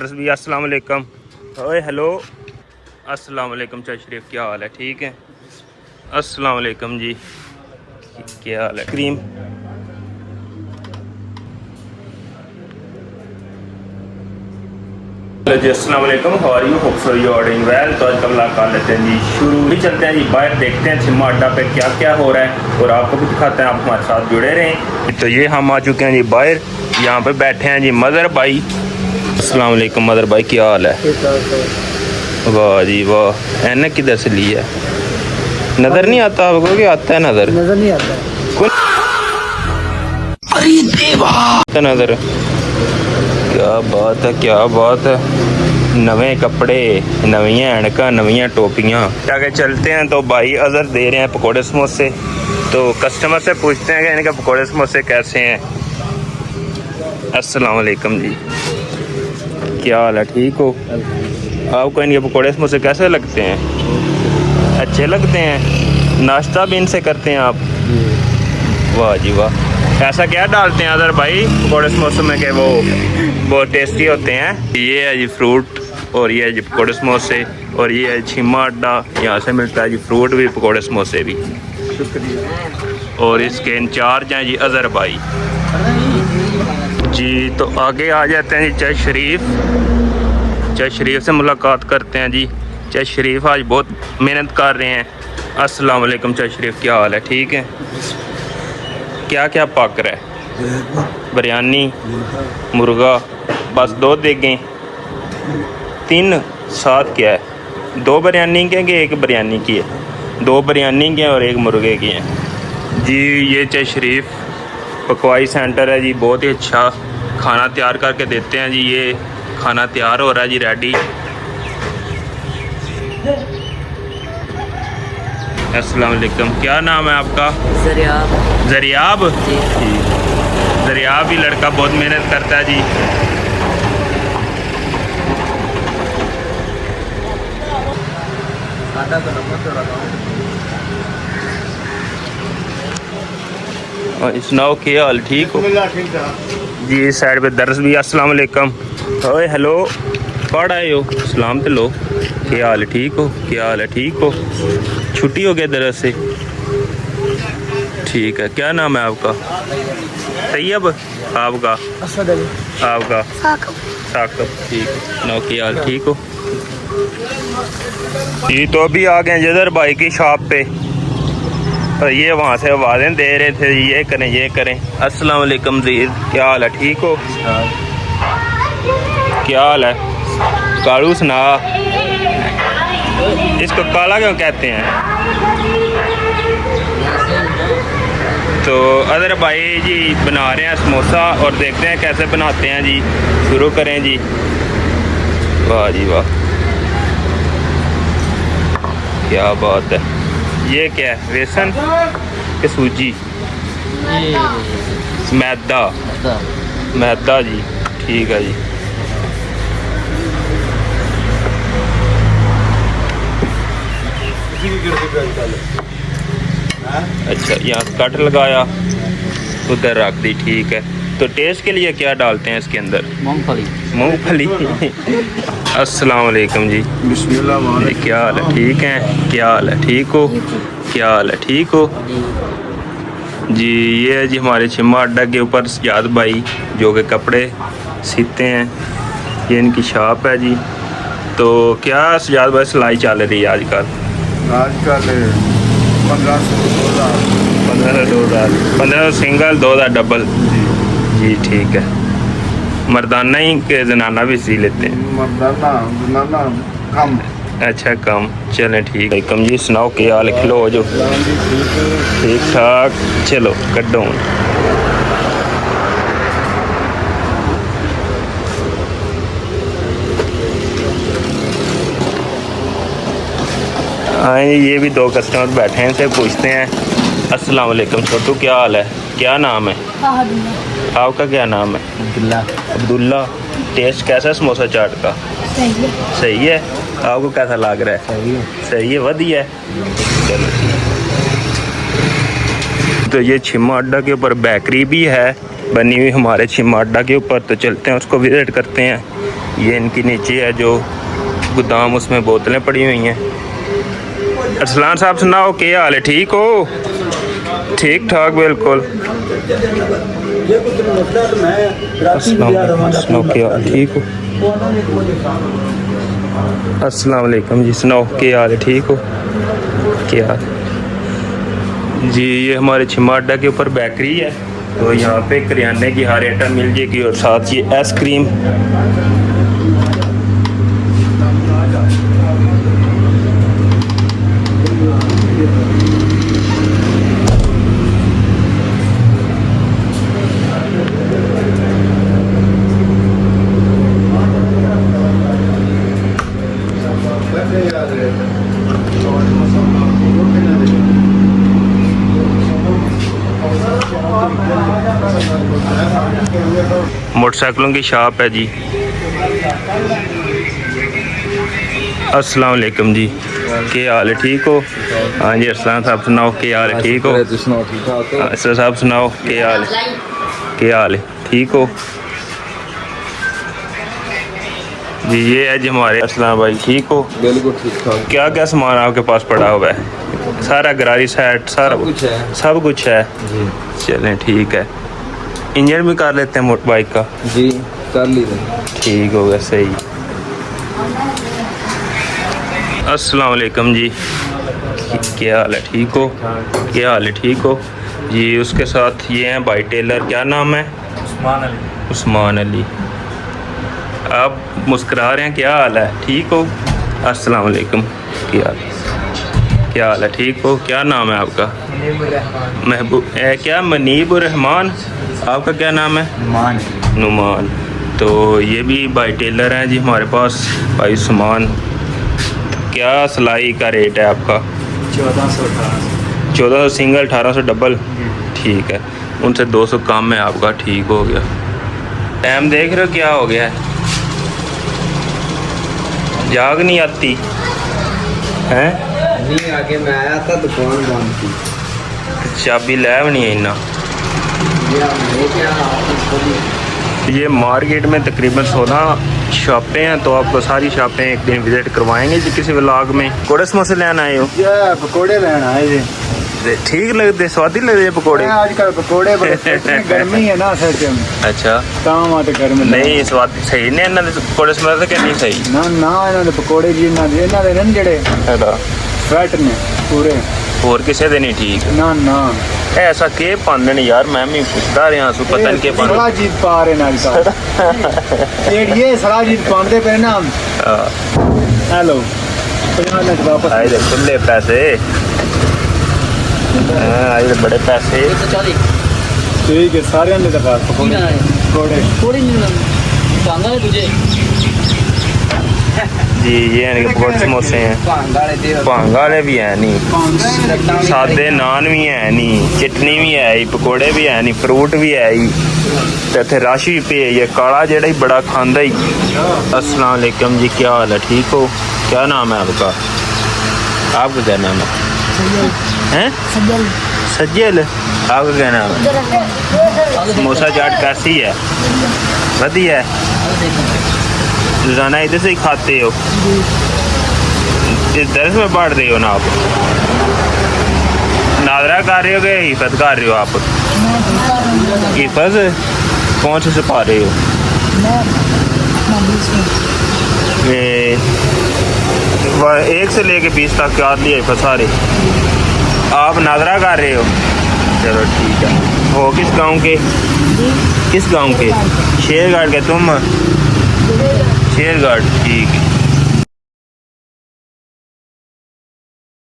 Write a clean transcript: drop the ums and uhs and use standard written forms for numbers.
भी अस्सलाम वालेकुम। ओए हेलो, अस्सलाम वालेकुम। चाचा शरीफ क्या हाल है? ठीक है, अस्सलाम वालेकुम जी। क्या हाल है? क्रीम जी। अस्सलाम वालेकुम, how are you? Hope so you are doing well. तो आज का व्लॉग कर लेते हैं जी शुरू। भी चलते हैं जी बाहर, देखते हैं छिम्मा अड्डा पे क्या क्या हो रहा है और आपको भी दिखाते हैं। आप हमारे साथ जुड़े रहें। तो ये हम आ चुके हैं जी बाहर, यहाँ पे बैठे हैं जी मदर भाई। अस्सलाम वालेकुम मदर भाई, क्या हाल है? वाह जी वाह, एनक किधर से ली है? नजर नहीं आता आपको कि आता है? नजर नहीं आता है। अरे देवा नजर, क्या बात है, क्या बात है। नवे कपड़े, नवियाँ ऐनका, नवियाँ टोपियाँ। आगे चलते हैं तो भाई अजहर दे रहे हैं पकौड़े समोसे। तो कस्टमर से पूछते हैं कि इनके पकौड़े समोसे कैसे हैं। अस्सलाम वालेकुम जी, क्या हाल है? ठीक हो? आपको इनके पकौड़े समोसे कैसे लगते हैं? अच्छे लगते हैं? नाश्ता भी इनसे करते हैं आप? वाह जी वाह। ऐसा क्या डालते हैं अदर भाई पकौड़े समोसे में कि वो बहुत टेस्टी होते हैं? ये है जी फ्रूट, और ये है जी पकौड़े समोसे, और ये है छिम्मा अड्डा। यहाँ से मिलता है जी फ्रूट भी, पकौड़े समोसे भी। शुक्रिया। और इसके इंचार्ज हैं जी अजहर भाई जी। तो आगे आ जाते हैं जी चाय शरीफ से मुलाकात करते हैं जी। चाय शरीफ आज बहुत मेहनत कर रहे हैं। अस्सलाम वालेकुम चाय शरीफ, क्या हाल है? ठीक है। क्या क्या पक रहा है? बिरयानी, मुर्गा, बस 2 देंगे? 3 साथ क्या है? 2 बिरयानी के कि 1 बिरयानी की है? 2 बिरयानी की और 1 मुर्गे की है जी। ये चाय शरीफ पकवाई सेंटर है जी, बहुत ही अच्छा खाना तैयार करके देते हैं जी। ये खाना तैयार हो रहा है जी, रेडी। अस्सलाम वालेकुम, क्या नाम है आपका? जरियाब। जरियाब भी लड़का बहुत मेहनत करता है जी। और सुनाओ क्या हाल? ठीक हो जी? इस साइड पे दर्ज भी। अस्सलाम वालेकुम। ओए हेलो, पढ़ आए हो? सलाम तो लो। क्या हाल है? ठीक हो? क्या हाल है? ठीक हो? छुट्टी हो गया दरस से? ठीक है। क्या नाम है आपका? तैयब। आपका? आपका? साकब। ठीक है। नो, क्या हाल? ठीक हो जी? तो अभी आ गए जदर भाई की शॉप पे, और ये वहाँ से आवाज़ें दे रहे थे ये करें ये करें। अस्सलाम वालेकुम ज़ीर, क्या हाल है? ठीक हो? क्या हाल है? कालू सुना, इसको काला क्यों कहते हैं? तो अदर भाई जी बना रहे हैं समोसा, और देखते हैं कैसे बनाते हैं जी। शुरू करें जी। वाह जी वाह, क्या बात है। ये क्या है? बेसन के सूजी? मैदा। मैदा जी, ठीक है जी। अच्छा, यहाँ कट लगाया, उधर रख दी, ठीक है। तो टेस्ट के लिए क्या डालते हैं इसके अंदर? मूंगफली। अस्सलाम वालेकुम जी। बिस्मिल्लाह जी, क्या हाल है? ठीक है। क्या हाल है? ठीक हो? क्या हाल है? ठीक हो जी। ये है जी हमारे छिम्मा अड्डा के ऊपर सजाद भाई, जो कि कपड़े सीते हैं। ये इनकी शॉप है जी। तो क्या सजाद भाई सिलाई चल रही है आजकल? 1500 सिंगल, 2000 डबल जी। ठीक है। मर्दाना ही के जनाना भी सी लेते हैं? मर्दाना कम। अच्छा कम, चलें ठीक है। कम जी, सुनाओ क्या हाल? खिलो हो जो? ठीक ठाक। चलो कड्डो। हाँ, ये भी 2 कस्टमर बैठे हैं, इनसे पूछते हैं। अस्सलाम वालेकुम छोटू, क्या हाल है? क्या नाम है आपका? क्या नाम है? अब्दुल्ला। टेस्ट कैसा है समोसा चाट का? सही है। आपको कैसा लग रहा है? सही है, वधिया है। चलो, तो ये छिम्मा अड्डा के ऊपर बेकरी भी है, बनी हुई हमारे छिमाडा के ऊपर। तो चलते हैं उसको विजिट करते हैं। ये इनकी नीचे है जो गोदाम, उसमें बोतलें पड़ी हुई हैं। अरसलान साहब सुनाओ, क्या हाल है? ठीक हो? ठीक ठाक बिल्कुल। सुनाओ क्या हाल, ठीक हो? अस्सलाम वालेकुम जी, सुनाओ क्या हाल है? ठीक हो? क्या हाल जी? ये हमारे छिमाडा के ऊपर बेकरी है, तो यहाँ पे करियाने की हर आइटम मिल जाएगी और साथ ये आइसक्रीम। मोटरसाइकिलों की शॉप है जी। अस्सलाम वालेकुम जी, क्या हाल है? ठीक हो? हाँ जी। अरसलान साहब सुनाओ, क्या हाल है? ठीक हो? असर साहब सुनाओ, क्या हाल है? क्या हाल है? ठीक हो जी? ये है जी हमारे असलाम भाई, ठीक हो? बिल्कुल ठीक ठाक। क्या क्या सामान आपके पास पड़ा हुआ है? सारा गरारी सेट, सारा कुछ है। सब कुछ है जी चलें ठीक है। इंजन भी कर लेते हैं मोटर बाइक का? जी कर लीजिए। ठीक हो गया, सही। अस्सलाम वालेकुम जी, क्या हाल है? ठीक हो? क्या हाल है? ठीक हो जी? उसके साथ ये हैं भाई टेलर, क्या नाम है? उस्मान अली। उस्मान अली। आप मुस्कुरा रहे हैं, क्या हाल है? ठीक हो? अस्सलाम वालेकुम, क्या हाल है? ठीक हो? क्या नाम है आपका? महबूब क्या मनीबुर रहमान? आपका क्या नाम है? नुमान। तो ये भी भाई टेलर हैं जी हमारे पास, भाई सुमान। क्या सिलाई का रेट है आपका? 1400 सिंगल, 1800 डबल। ठीक है, उनसे 200 कम है आपका। ठीक हो गया। टाइम देख रहे हो क्या हो गया है? जाग नहीं आती हैं? नहीं आगे मैं आया था, दुकान बंद थी। चाबी लै भी नहीं है इन्ना। ये मार्केट में तकरीबन 16 शॉपें हैं, तो आपको सारी शॉपें एक दिन विजिट करवाएंगे जी किसी व्लॉग में। कोड़े समोसे लेना आए हो? ये पकोड़े लेना है जी। ठीक लगते, स्वादी लगते हैं पकोड़े? आजकल पकोड़े गर्मी है ना सच में। अच्छा, काम आते गर्मी नहीं स्वाद सही ने इन्होंने कोड़े समोसे कि नहीं सही? ना ना इन्होंने पकोड़े जी ना जेड़े फैट ने पूरे होर किसे दे नहीं ठीक? ना ना ऐसा के पांदे ने यार, मैं भी पूछता रहा हूं, पता नहीं के पांदे। सड़ा जीत पा रहे ना ये सड़ा जीत पांदे पे ना। हेलो वापस आए दे खुले पैसे, आए दे बड़े पैसे। ठीक है, सारे ने दफा पकोड़े जी। ये हैं पकोड़े समोसे हैं, भांग वाले भी है नहीं, सादे नान भी है नहीं, चटनी भी है, पकोड़े भी है नहीं, फ्रूट भी है ही, तो इतने रश भी पे। ये काला जेड़ा ही बड़ा खांदा ही। अस्सलाम वालेकुम जी, क्या हाल है? ठीक हो? क्या नाम है आपका? आपका क्या नाम है? सज्जल। आपका क्या नाम है? समोसा चाट कैसी है? बढ़िया है। रोजाना इधर से ही खाते हो? इस दरस में पढ़ रहे हो ना आप? नादरा कर रहे हो कि हिफत कर रहे हो आप? हिफत कौन से पा रहे हो? एक से लेके 20 तक क्या लिए हिफत सारे? आप नादरा कर रहे हो? चलो ठीक है। हो किस गांव के? किस गांव के? शेरगढ़ के तुम? शेरगढ़, ठीक है।